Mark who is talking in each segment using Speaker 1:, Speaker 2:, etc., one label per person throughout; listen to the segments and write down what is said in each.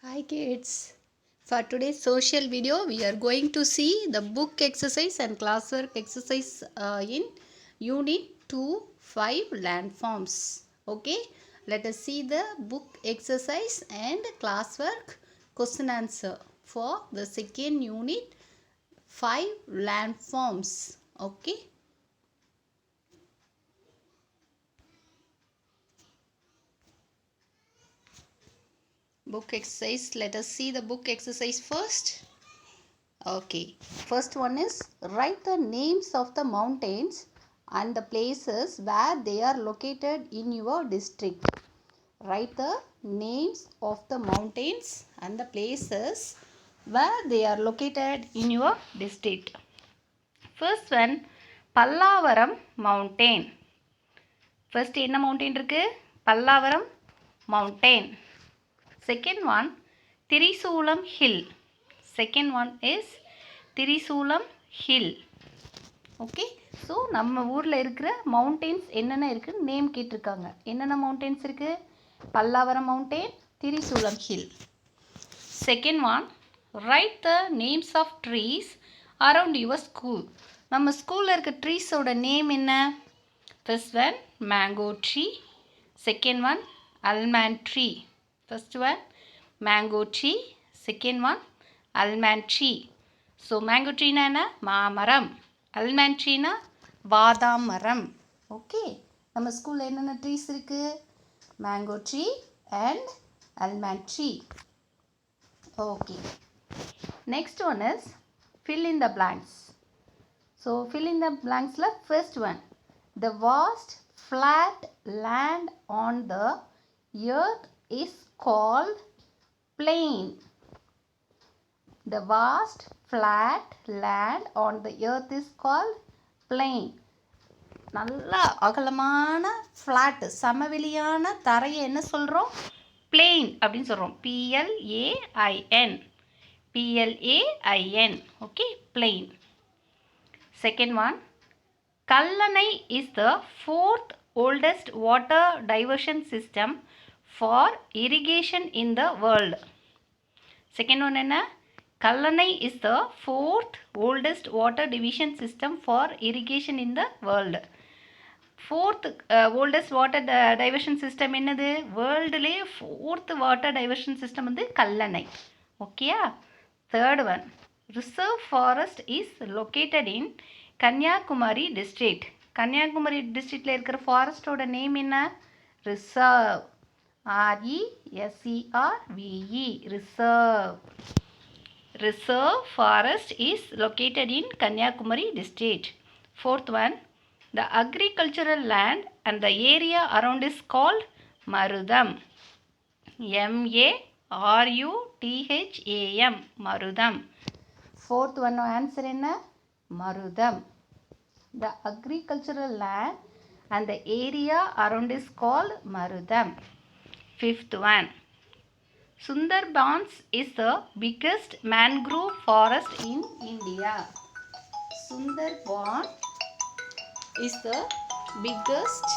Speaker 1: Hi kids. For today's social video, we are going to see the book exercise and classwork exercise in Unit 2 5 landforms. Okay, let us see the book exercise and classwork question answer for the second unit 5 landforms. Okay. Book exercise. Let us see the book exercise first. Okay, first one is write the names of the mountains and the places where they are located in your district. Write the names of the mountains and the places where they are located in your district. First one, Pallavaram mountain. First என்ன mountain இருக்கு? Pallavaram mountain. Second one, Trisulam hill. Second one is Tirusulam hill. Okay, so நம்ம ஊரில் இருக்கிற mountains என்னென்ன இருக்குன்னு name கேட்டிருக்காங்க. என்னென்ன mountains இருக்குது? Pallavaram mountain, Tirusulam hill. Second one, write the names of trees around your school. நம்ம ஸ்கூலில் இருக்க ட்ரீஸோட நேம் என்ன? First one mango tree, second one almond tree. First one mango tree, second one almond tree. So mango ட்ரீனா என்ன? மாமரம். Almond ட்ரீனா பாதாம் மரம். ஓகே, நம்ம ஸ்கூலில் என்னென்ன ட்ரீஸ் இருக்குது? Mango tree and almond tree. Okay, next one is fill in the blanks. So fill in the பிளாங்க்ஸில் first one, the vast flat land on the earth is called plain. The vast flat land on the earth is called plain. நல்ல அகலமான flat சமவெளியான தரையை என்ன சொல்கிறோம்? Plain அப்படின்னு சொல்கிறோம். P L A I N, P L A I N. Okay, plain. Second one, Kallanai is the fourth oldest water diversion system for irrigation in the world. Second one என்ன? Kallanai is the fourth oldest water division system for irrigation in the world. Fourth oldest water diversion system என்னது? வேர்ல்டுலேயே fourth water diversion system வந்து கல்லணை. ஓகேயா? Third one, reserve forest is located in Kanyakumari district. Kanyakumari டிஸ்ட்ரிக்டில் இருக்கிற ஃபாரஸ்டோட name என்ன? Reserve. RESERVE, reserve. Reserve forest is located in Kanyakumari district. Fourth one, the agricultural land and the area around is called Marudam. MARUTHAM, Marudam. Fourth one answer என்ன? Marudam. The agricultural land and the area around is called Marudam. Fifth one, Sundarbans is the biggest mangrove forest in India. Sundarban is the biggest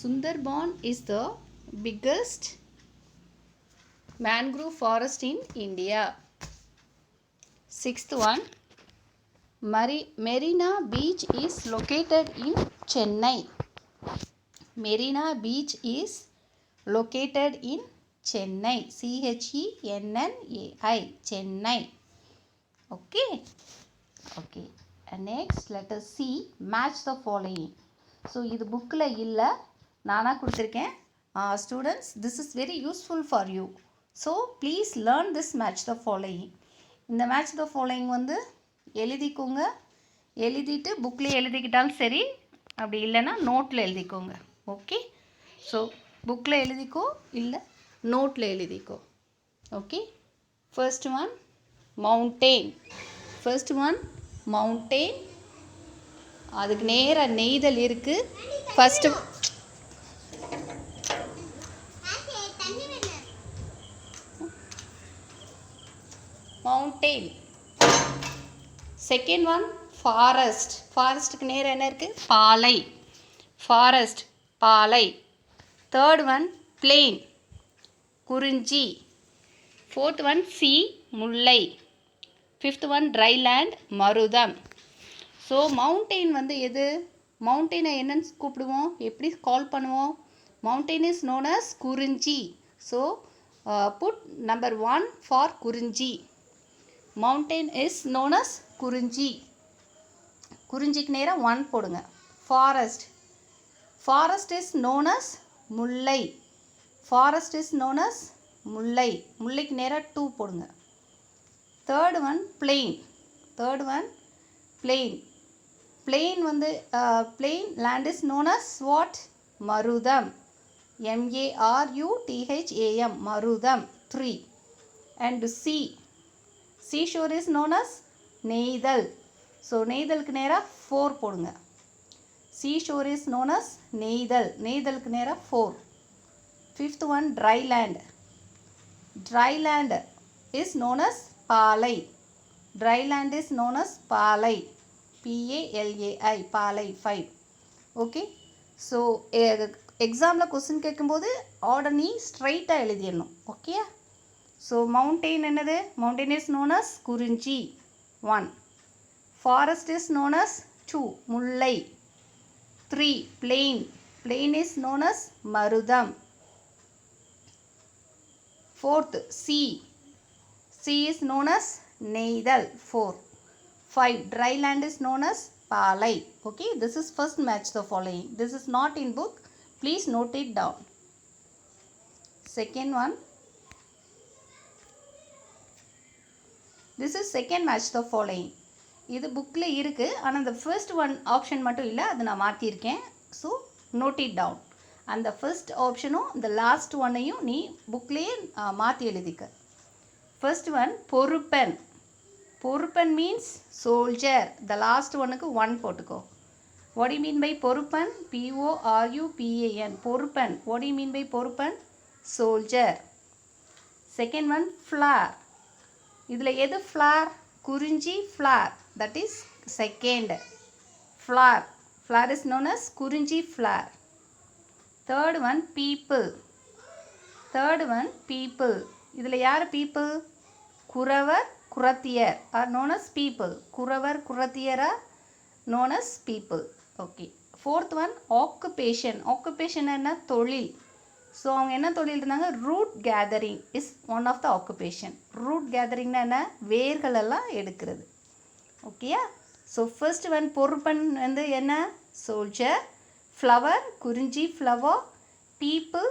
Speaker 1: Sundarban is the biggest mangrove forest in India. Sixth one, Marina Beach is located in Chennai. Marina Beach is located in Chennai. CHENNAI, Chennai. Okay. Okay. And next, let us see match the following. So, இது புக்கில் இல்லை, நானாக கொடுத்துருக்கேன். Students, this is very useful for you. So, please learn this match the following. இந்த match the following வந்து எழுதிக்கோங்க. எழுதிட்டு புக்கில் எழுதிக்கிட்டாலும் சரி, அப்படி இல்லைன்னா நோட்டில் எழுதிக்கோங்க. ஓகே, ஸோ புக்கில் எழுதிக்கோ, இல்லை நோட்டில் எழுதிக்கோ. Okay, first one mountain. First one mountain, அதுக்கு நேராக நெய்தல் இருக்குது. First mountain. Second one forest. ஃபாரஸ்ட்டுக்கு நேரம் என்ன இருக்குது? பாலை. forest பாலை. Third one plain குறிஞ்சி. Fourth one sea Mullai. Fifth one dry land Marutham. So mountain வந்து எது? மவுண்டெயினை என்னன்னு கூப்பிடுவோம், எப்படி கால் பண்ணுவோம்? Mountain is known as Kurinji. So put number 1 for Kurinji. Mountain is known as Kurinji. குறிஞ்சிக்கு நேராக 1 போடுங்க. Forest. Forest is known as Mullai. Forest is known as Mullai. முல்லைக்கு நேராக 2 போடுங்க. Third one plain. Third one plain. Plain வந்து plain land is known as what? மருதம். MARUTHAM மருதம். 3. And C. Seashore is known as நெய்தல். ஸோ நெய்தலுக்கு நேராக 4 போடுங்க. சீஷோர் இஸ் known as நெய்தல். நெய்தலுக்கு நேராக 4. Fifth one try land. Try land is known as பாலை. Try land is known as பாலை. PALAI பாலை. 5. ஓகே. ஸோ எக்ஸாமில் கொஸ்டின் கேட்கும்போது ஆர்டர் நீ ஸ்ட்ரைட்டாக எழுதிடணும். ஓகே. ஸோ மவுண்டெயின் என்னது? மவுண்டெயின் இஸ் known as குறிஞ்சி. 1. Forest is known as 2 Mullai. 3. plain. plain is known as மருதம். 4th sea. sea is known as நெய்தல். 4. 5. dry land is known as பாலை. Okay, this is first match the following. This is not in book. Please note it down. Second one. This is second match the following. இது புக்கில் இருக்குது, ஆனால் அந்த first one option மட்டும் இல்லை, அது நான் மாற்றிருக்கேன். So note it down. அந்த ஃபர்ஸ்ட் ஆப்ஷனும் இந்த லாஸ்ட் ஒன்னையும் நீ புக்லேயே மாற்றி எழுதிக்க. First one Poruppan. Poruppan means soldier. The last ஒன்னுக்கு 1 போட்டுக்கோ. What you mean by Poruppan? PORUPAN Poruppan. What you mean by Poruppan? Soldier. Second one flower. இதில் எது flower? Kurinji flower. That is second. Flower. Flower is known as Kurinji flower. Third one people. Third one people. இதில் யார் people? Kuravar Kurathiyar are known as people. Kuravar Kurathiyar are known as people. Okay. Fourth one occupation. Occupation என்ன? தொழில். So அவங்க என்ன தொழில் இருந்தாங்க? Root gathering is one of the occupation. ரூட் கேதரிங்னா என்ன? வேர்களெல்லாம் எடுக்கிறது. ஓகேயா? ஸோ ஃபர்ஸ்ட் ஒன் பொறுப்பன் வந்து என்ன? Soldier. Flower Kurinji flower. People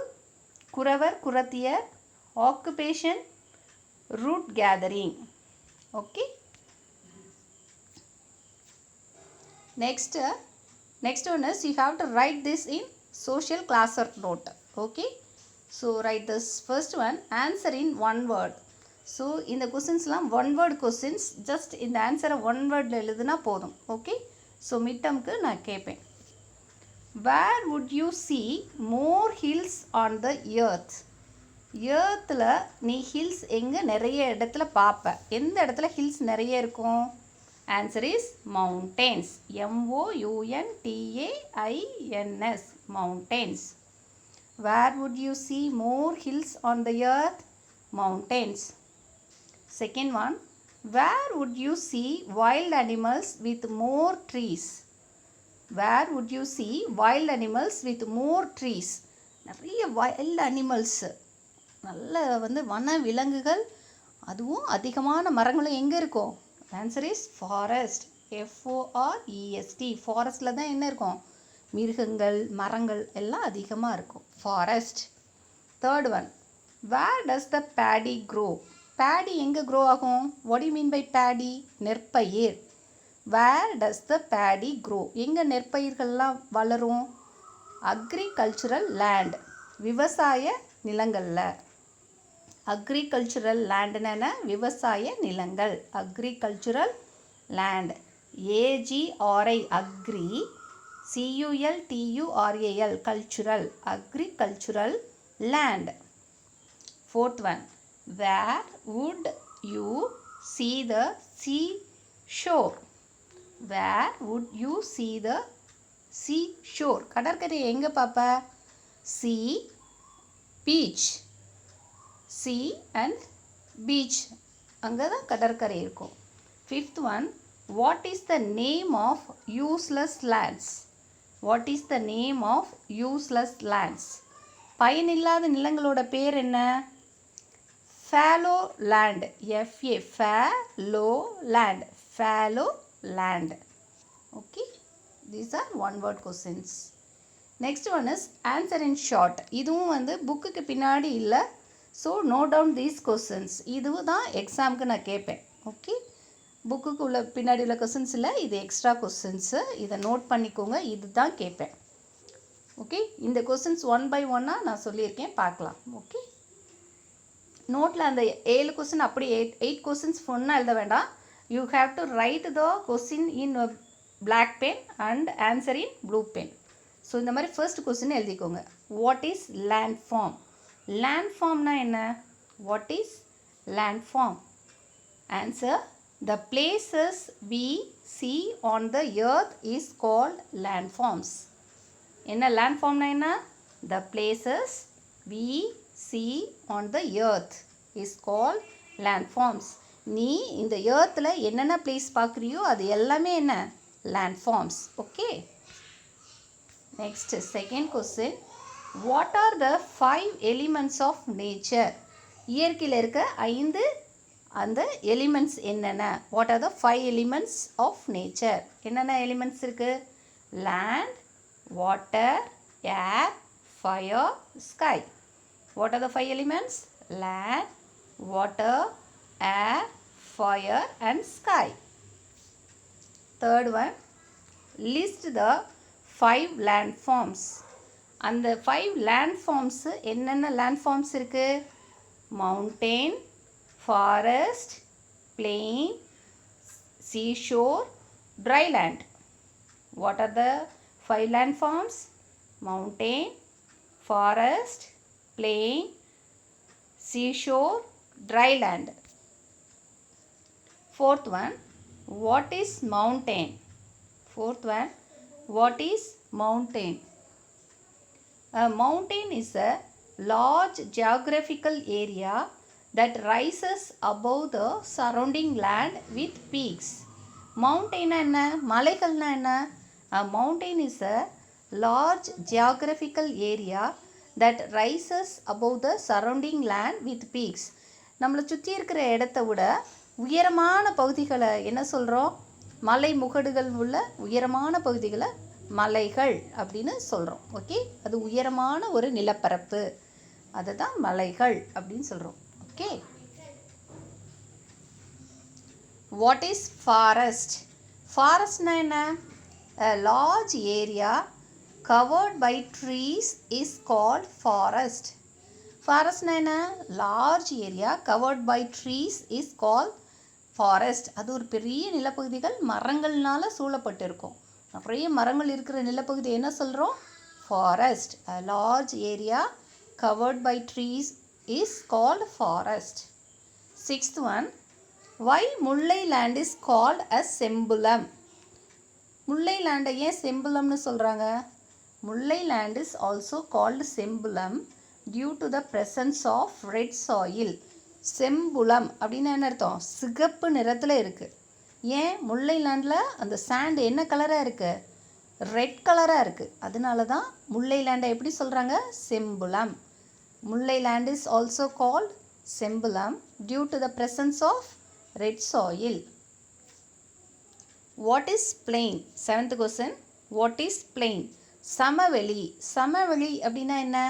Speaker 1: Kuravar Kurathiyar. Occupation root gathering. Okay. next one is you have to write this in social class or note. Okay, so write this first one, answer in one word. So இந்த கொஸ்டின்ஸ்லாம் one word questions. Just இந்த ஆன்சரை one வேர்டில் எழுதுனா போதும். Okay. So மிட்டம்க்கு நான் கேட்பேன். Where would you see more hills on the earth? எர்த்தில் நீ ஹில்ஸ் எங்கே நிறைய இடத்துல பார்ப்ப? எந்த இடத்துல ஹில்ஸ் நிறைய இருக்கும்? Answer is mountains. MOUNTAINS mountains. Where would you see more hills on the earth? Mountains. Second one, where would you see wild animals with more trees? Where would you see wild animals with more trees? நிறைய wild animals, நல்ல வந்து வன விலங்குகள், அதுவும் அதிகமான மரங்களும் எங்கே இருக்கும்? Answer is forest. FOREST. ஃபாரஸ்டில் தான் என்ன இருக்கும்? மிருகங்கள் மரங்கள் எல்லாம் அதிகமாக இருக்கும். Forest. Third one, where does the paddy grow? Paddy எங்கே க்ரோ ஆகும்? What you mean by paddy? நெற்பயிர். Where does the paddy grow? எங்கே நெற்பயிர்கள்லாம் வளரும்? அக்ரிகல்ச்சுரல் லேண்ட், விவசாய நிலங்களில். அக்ரிகல்ச்சுரல் லேண்டுன்னு விவசாய நிலங்கள். Agricultural land. AGRI agri, CULTURAL cultural. Agricultural land. Fourth one, where would you see the seashore? Where would you see the sea shore. கடற்கரை எங்கே பாப்பா? sea, beach. sea and beach. அங்கே தான் கடற்கரை இருக்கும். Fifth one, what is the name of useless lands? What is the name of useless lands? பயனில்லாத நிலங்களோட பேர் என்ன? fallow land. F-A, fallow land. Fallow land. Okay, these are one word questions. Next one is answer in short. இதுவும் வந்து புக்குக்கு பின்னாடி இல்லை. So note down these questions. இதுவும் தான் எக்ஸாமுக்கு நான் கேட்பேன். ஓகே, புக்குக்கு உள்ள பின்னாடி உள்ள கொஸ்டின்ஸ் இல்லை, இது எக்ஸ்ட்ரா கொஸ்டின்ஸு. இதை நோட் பண்ணிக்கோங்க, இது தான் கேட்பேன். ஓகே, இந்த கொஸ்டின்ஸ் 1 by 1 நான் சொல்லியிருக்கேன், பார்க்கலாம். ஓகே, நோட்டில் அந்த 7 கொஸ்டின் அப்படி 8 கொஸ்டின்ஸ் ஃபொன்னாக எழுத வேண்டாம். You have to write the question in black pen and answer in blue pen. So இந்த மாதிரி ஃபர்ஸ்ட் கொஸ்டின் எழுதிக்கோங்க. What is land form? லேண்ட் ஃபார்ம்னா என்ன? What is land form? Answer, the places we see on the earth is called landforms. என்ன landformனா என்ன? The places we see on the earth is called landforms. நீ இந்த earthல என்னென்ன place பார்க்குறியோ அது எல்லாமே என்ன? landforms. Okay. Next, second question. What are the 5 elements of nature? இயற்கையில் இருக்க 5 அந்த எலிமெண்ட்ஸ் என்னென்ன? What are the 5 elements of nature? என்னென்ன எலிமெண்ட்ஸ் இருக்குது? Land, water, air, fire, sky. What are the 5 elements? Land, water, air, fire and sky. Third one, list the 5 land forms. அந்த 5 land forms என்னென்ன land forms இருக்குது? Mountain, forest, plain, seashore, dry land. What are the 5 landforms? Mountain, forest, plain, seashore, dry land. Fourth one, what is mountain? Fourth one, what is mountain? A mountain is a large geographical area that rises above the surrounding land with peaks. Mountain என்ன? மலைகள்னா என்ன? A mountain is a large geographical area that rises above the surrounding land with peaks. நம்மளை சுற்றி இருக்கிற இடத்த விட உயரமான பகுதிகளை என்ன சொல்கிறோம்? மலை முகடுகள் உள்ள உயரமான பகுதிகளை மலைகள் அப்படின்னு சொல்கிறோம். ஓகே, அது உயரமான ஒரு நிலப்பரப்பு, அதுதான் மலைகள் அப்படின்னு சொல்கிறோம். Okay. What is forest? Forest na enna? A large area covered by trees is called forest. Forest na enna? Large area covered by trees is called forest. அது ஒரு பெரிய நிலப்பகுதிகள் மரங்கள்னால சூழப்பட்டிருக்கும். நிறைய மரங்கள் இருக்கிற நிலப்பகுதி என்ன சொல்கிறோம்? Forest. A large area covered by trees is called forest. Sixth one, why Mullai land is called as செம்புலம்? Mullai land ஏன் செம்புலம்னு சொல்கிறாங்க? முல்லை land is also called செம்புலம் due to the presence of red soil. செம்புலம் அப்படின்னு என்ன அர்த்தம்? சிகப்பு நிறத்தில் இருக்குது. ஏன் முல்லை லேண்டில் அந்த சாண்ட் என்ன கலராக இருக்குது? ரெட் கலராக இருக்குது. அதனால தான் முல்லை லேண்டை எப்படி சொல்கிறாங்க? செம்புலம். Mullai land is also called Sembulam due to the presence of red soil. What is plain? Seventh question. What is plain? Samaveli. Samaveli அப்படின்னா என்ன?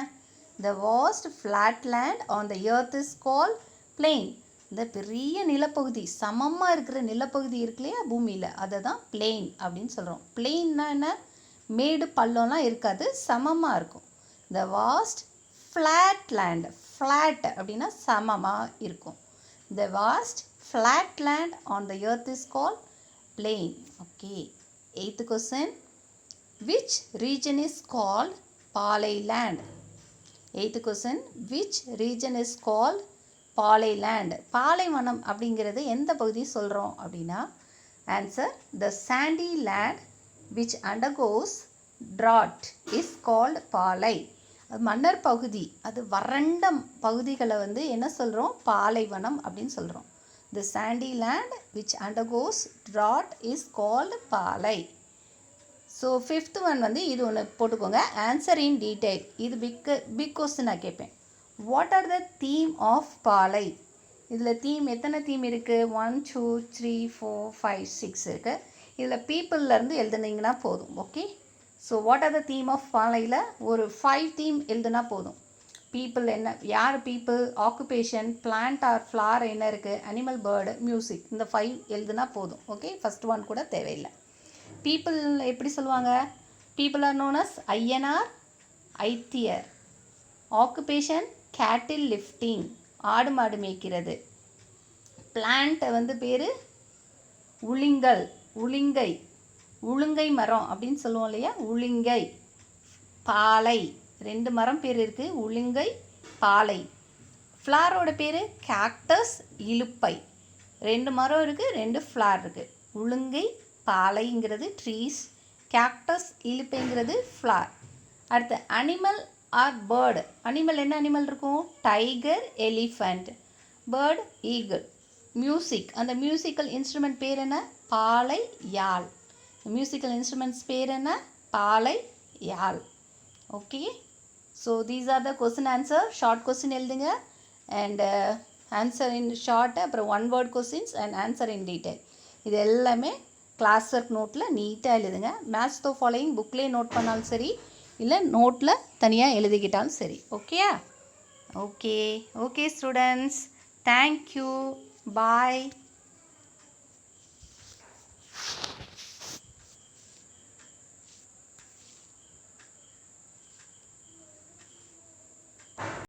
Speaker 1: The vast flat land on the earth is called plain. இந்த பெரிய நிலப்பகுதி, சமமாக இருக்கிற நிலப்பகுதி இருக்கு இல்லையா பூமியில், அதை தான் plain அப்படின்னு சொல்கிறோம். பிளெயின்னா என்ன? மேடு பள்ளம்லாம் இருக்காது, சமமாக இருக்கும். The vast flat land. Flat அப்படின்னா சமமாக இருக்கும். The vast flat land on the earth is called plain. Okay. Eighth question. Which region is called பாலை land? Eighth question. Which region is called பாலை land? பாலைவனம் அப்படிங்கிறது எந்த பகுதி சொல்கிறோம் அப்படின்னா, answer, the sandy land which undergoes drought is called பாலை. அது மன்னர் பகுதி, அது வறண்ட பகுதிகளை வந்து என்ன சொல்கிறோம், பாலைவனம் அப்படின்னு சொல்கிறோம். The sandy land which undergoes drought is called பாலை. ஸோ ஃபிஃப்த் ஒன் வந்து இது ஒன்று போட்டுக்கோங்க, ஆன்சர் இன் டீட்டெயில். இது பிக் கொஸ்டின் நான் கேட்பேன். What are the theme of பாலை? இதில் தீம் எத்தனை தீம் இருக்குது? 1 2 3 4 5 6 இருக்குது. இதில் பீப்புள்லேருந்து எழுதுனீங்கன்னா போதும். Okay, so what are the theme of பாலையில் ஒரு 5 தீம் எழுதுனா போதும். பீப்புள் என்ன, யார் people, occupation, plant or flower என்ன இருக்குது, அனிமல், பேர்டு, மியூசிக், இந்த 5 எழுதுனா போதும். ஓகே, ஃபஸ்ட் ஒன் கூட தேவையில்லை. பீப்புள் எப்படி சொல்லுவாங்க? People are known as Aiyanar, Aithiyar. Occupation cattle lifting, ஆடு மாடு மேய்க்கிறது. பிளான்ட்டை வந்து பேர் உளிங்கல், உளிங்கை, உளுங்கை மரம் அப்படின்னு சொல்லுவோம் இல்லையா, உளிங்கை. பாலை, 2 மரம் பேர் இருக்குது, உளுங்கை, பாலை. ஃப்ளாரோட பேர் கேக்டஸ், இலுப்பை. 2 மரம் இருக்குது, 2 ஃப்ளார் இருக்குது. உளுங்கை, பாலைங்கிறது ட்ரீஸ், கேக்டஸ், இலுப்பைங்கிறது ஃப்ளார். அடுத்து அனிமல் ஆர் பேர்டு. அனிமல் என்ன அனிமல் இருக்கும்? Tiger, elephant. Bird eagle. Music, அந்த மியூசிக்கல் இன்ஸ்ட்ருமெண்ட் பேர் என்ன? பாலை, யாழ். மியூசிக்கல் இன்ஸ்ட்ருமெண்ட்ஸ் பேர் என்ன? பாலை, யாழ். Okay, so these are the question answer. Short question எழுதுங்க அண்ட் ஆன்சர் இன் ஷார்ட், அப்புறம் 1 word questions and answer in detail. இது எல்லாமே கிளாஸ் ஒர்க் நோட்டில் நீட்டாக எழுதுங்க. மேத்ஸ் தோ ஃபாலோயிங் புக்லேயே நோட் பண்ணாலும் சரி, இல்லை நோட்டில் தனியாக எழுதிக்கிட்டாலும் சரி. ஓகேயா? ஓகே ஓகே ஸ்டூடெண்ட்ஸ், தேங்க்யூ, பாய்.